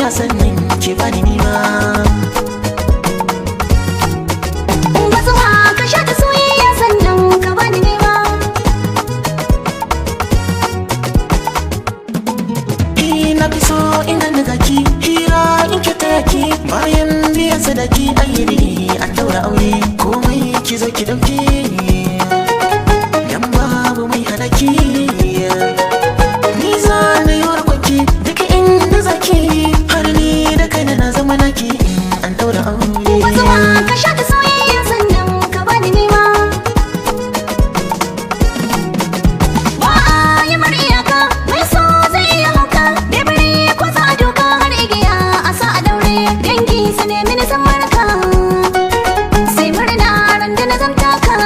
soyayya sannan ki bani nima. Bazuwa ka sha ta soyayya sannan ka bani nima. Na fi so ina daga ki hira in ki taya ki bayan biyan sadaki ayyiri an daura aure komai ki zo ki dauke yan babu mai halaki ni za na yi warkwaki duka inda zaki har ni da kaina na zama naki an daura aure. Bazuwa ka sha ta soyayya sannan ka bani nima. Ba a yi mar iyaka mai so zai iya hauka da bari ko za a doka har igiya a sa a daure dangi su nemi na san marka sai murna ran da na zamta ka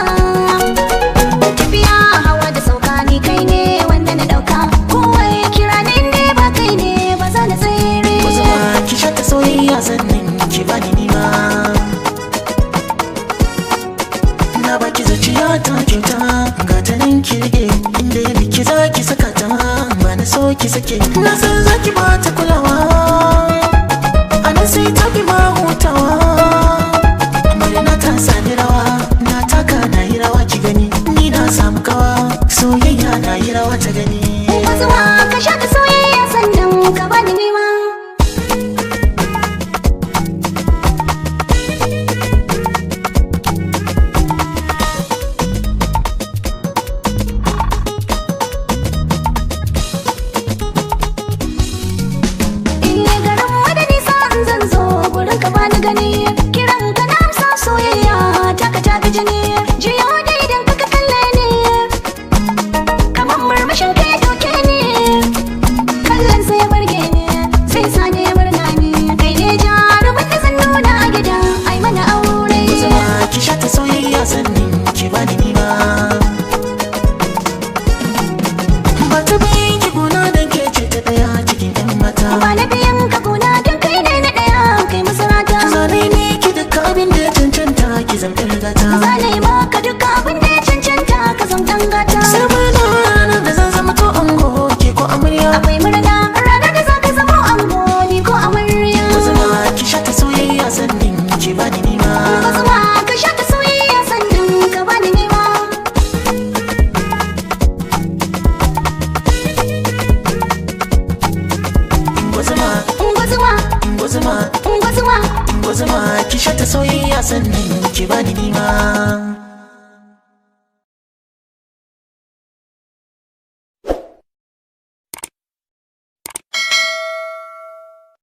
tafiya hawa da sauka ni kai ne wanda na dauka kowa ya kira ni inda ba kai ne ba za na tsere. Bazuwa ki sha ta soyayya sannan ki bani nima. Na baki zuciya ta kyauta ga ta nan ki rike inda ya biki za ki saka ta ba na so ki sake na san za ki ba ta kulawa a nan sai ta fi ma hutawa amarya ta sani rawa na taka na yi rawa ki gani ni na samu kawa soyayya na yi rawa ta gani. Bazuwa